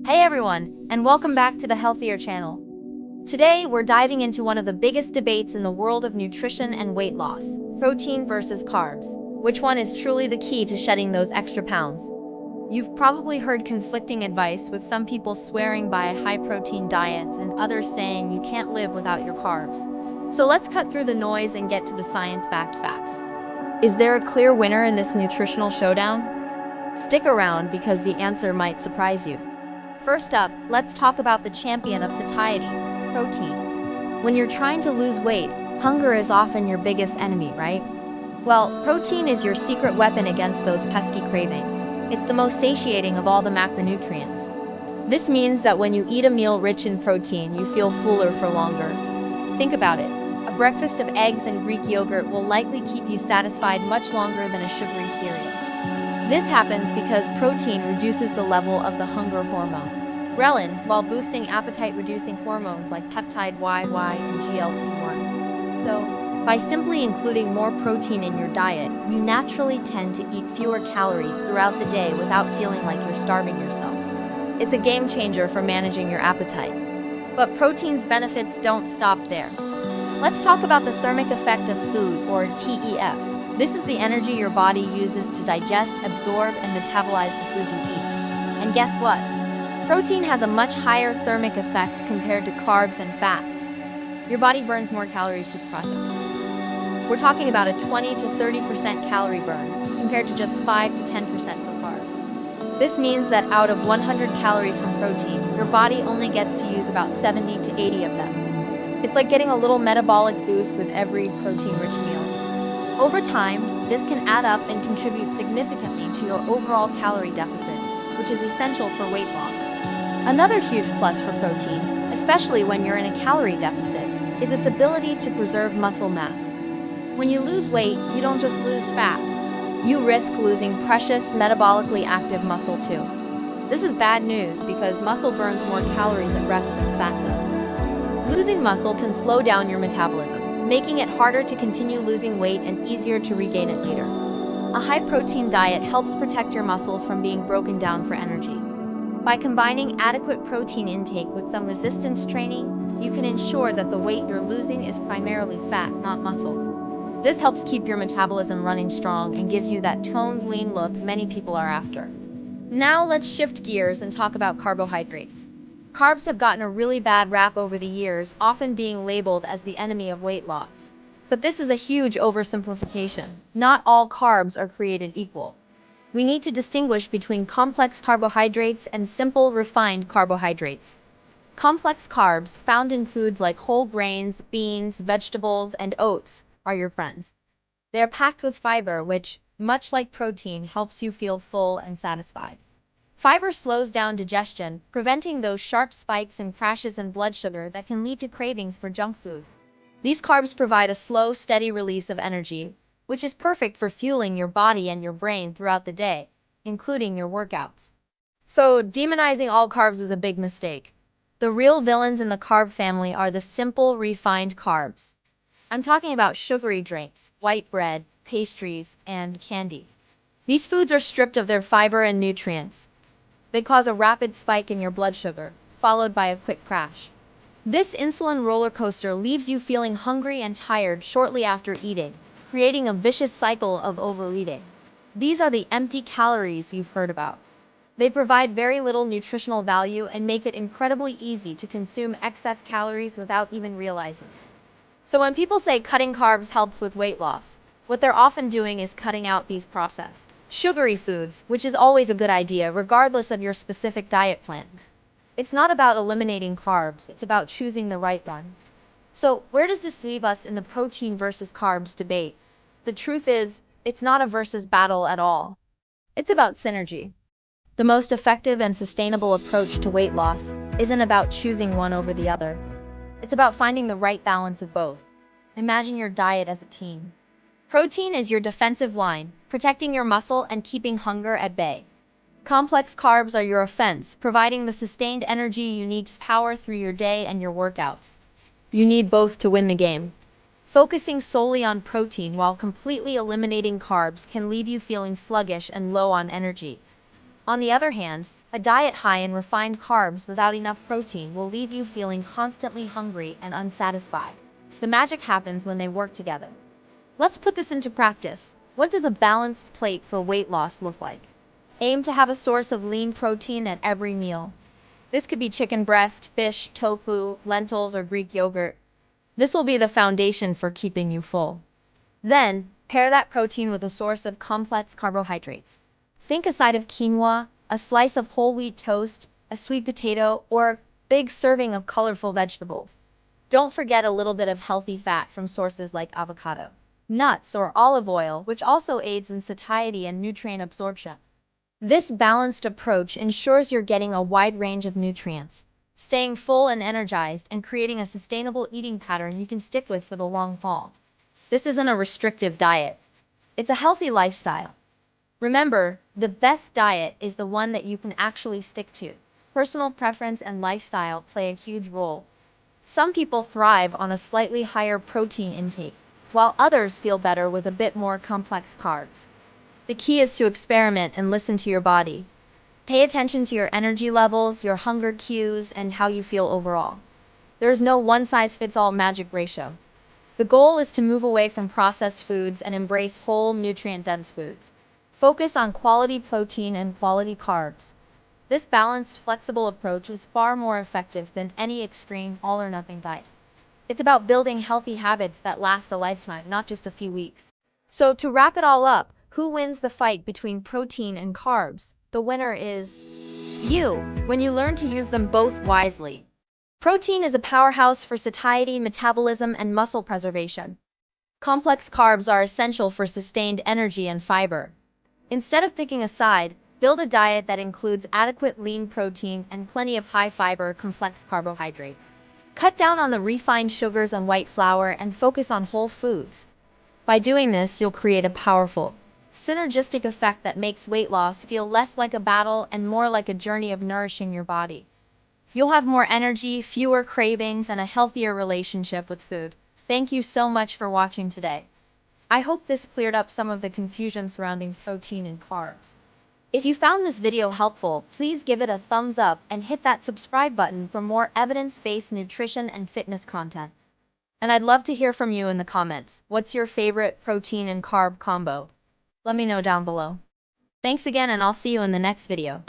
Hey everyone, and welcome back to the Healthier channel. Today, we're diving into one of the biggest debates in the world of nutrition and weight loss, protein versus carbs. Which one is truly the key to shedding those extra pounds? You've probably heard conflicting advice, with some people swearing by high-protein diets and others saying you can't live without your carbs. So let's cut through the noise and get to the science-backed facts. Is there a clear winner in this nutritional showdown? Stick around because the answer might surprise you. First up, let's talk about the champion of satiety, protein. When you're trying to lose weight, hunger is often your biggest enemy, right? Well, protein is your secret weapon against those pesky cravings. It's the most satiating of all the macronutrients. This means that when you eat a meal rich in protein, you feel fuller for longer. Think about it. A breakfast of eggs and Greek yogurt will likely keep you satisfied much longer than a sugary cereal. This happens because protein reduces the level of the hunger hormone, ghrelin, while boosting appetite-reducing hormones like peptide YY and GLP-1. So, by simply including more protein in your diet, you naturally tend to eat fewer calories throughout the day without feeling like you're starving yourself. It's a game changer for managing your appetite. But protein's benefits don't stop there. Let's talk about the thermic effect of food, or TEF. This is the energy your body uses to digest, absorb, and metabolize the food you eat. And guess what? Protein has a much higher thermic effect compared to carbs and fats. Your body burns more calories just processing food. We're talking about a 20 to 30% calorie burn, compared to just 5 to 10% for carbs. This means that out of 100 calories from protein, your body only gets to use about 70 to 80 of them. It's like getting a little metabolic boost with every protein-rich meal. Over time, this can add up and contribute significantly to your overall calorie deficit, which is essential for weight loss. Another huge plus for protein, especially when you're in a calorie deficit, is its ability to preserve muscle mass. When you lose weight, you don't just lose fat. You risk losing precious, metabolically active muscle too. This is bad news because muscle burns more calories at rest than fat does. Losing muscle can slow down your metabolism, making it harder to continue losing weight and easier to regain it later. A high-protein diet helps protect your muscles from being broken down for energy. By combining adequate protein intake with some resistance training, you can ensure that the weight you're losing is primarily fat, not muscle. This helps keep your metabolism running strong and gives you that toned, lean look many people are after. Now let's shift gears and talk about carbohydrates. Carbs have gotten a really bad rap over the years, often being labeled as the enemy of weight loss. But this is a huge oversimplification. Not all carbs are created equal. We need to distinguish between complex carbohydrates and simple, refined carbohydrates. Complex carbs, found in foods like whole grains, beans, vegetables, and oats, are your friends. They are packed with fiber, which, much like protein, helps you feel full and satisfied. Fiber slows down digestion, preventing those sharp spikes and crashes in blood sugar that can lead to cravings for junk food. These carbs provide a slow, steady release of energy, which is perfect for fueling your body and your brain throughout the day, including your workouts. So, demonizing all carbs is a big mistake. The real villains in the carb family are the simple, refined carbs. I'm talking about sugary drinks, white bread, pastries, and candy. These foods are stripped of their fiber and nutrients. They cause a rapid spike in your blood sugar, followed by a quick crash. This insulin roller coaster leaves you feeling hungry and tired shortly after eating, creating a vicious cycle of overeating. These are the empty calories you've heard about. They provide very little nutritional value and make it incredibly easy to consume excess calories without even realizing it. So when people say cutting carbs helps with weight loss, what they're often doing is cutting out these processed, sugary foods, which is always a good idea regardless of your specific diet plan. It's not about eliminating carbs, it's about choosing the right one. So where does this leave us in the protein versus carbs debate? The truth is, it's not a versus battle at all. It's about synergy. The most effective and sustainable approach to weight loss isn't about choosing one over the other. It's about finding the right balance of both. Imagine your diet as a team. Protein is your defensive line, protecting your muscle and keeping hunger at bay. Complex carbs are your offense, providing the sustained energy you need to power through your day and your workouts. You need both to win the game. Focusing solely on protein while completely eliminating carbs can leave you feeling sluggish and low on energy. On the other hand, A diet high in refined carbs without enough protein will leave you feeling constantly hungry and unsatisfied. The magic happens when they work together. Let's put this into practice. What does a balanced plate for weight loss look like? Aim to have a source of lean protein at every meal. This could be chicken breast, fish, tofu, lentils, or Greek yogurt. This will be the foundation for keeping you full. Then, pair that protein with a source of complex carbohydrates. Think a side of quinoa, a slice of whole wheat toast, a sweet potato, or a big serving of colorful vegetables. Don't forget a little bit of healthy fat from sources like avocado, nuts, or olive oil, which also aids in satiety and nutrient absorption. This balanced approach ensures you're getting a wide range of nutrients, staying full and energized, and creating a sustainable eating pattern you can stick with for the long haul. This isn't a restrictive diet. It's a healthy lifestyle. Remember, the best diet is the one that you can actually stick to. Personal preference and lifestyle play a huge role. Some people thrive on a slightly higher protein intake, while others feel better with a bit more complex carbs. The key is to experiment and listen to your body. Pay attention to your energy levels, your hunger cues, and how you feel overall. There is no one-size-fits-all magic ratio. The goal is to move away from processed foods and embrace whole, nutrient-dense foods. Focus on quality protein and quality carbs. This balanced, flexible approach is far more effective than any extreme all-or-nothing diet. It's about building healthy habits that last a lifetime, not just a few weeks. So to wrap it all up, who wins the fight between protein and carbs? The winner is you, when you learn to use them both wisely. Protein is a powerhouse for satiety, metabolism, and muscle preservation. Complex carbs are essential for sustained energy and fiber. Instead of picking a side, build a diet that includes adequate lean protein and plenty of high-fiber, complex carbohydrates. Cut down on the refined sugars and white flour and focus on whole foods. By doing this, you'll create a powerful, synergistic effect that makes weight loss feel less like a battle and more like a journey of nourishing your body. You'll have more energy, fewer cravings, and a healthier relationship with food. Thank you so much for watching today. I hope this cleared up some of the confusion surrounding protein and carbs. If you found this video helpful, please give it a thumbs up and hit that subscribe button for more evidence-based nutrition and fitness content. And I'd love to hear from you in the comments. What's your favorite protein and carb combo? Let me know down below. Thanks again, and I'll see you in the next video.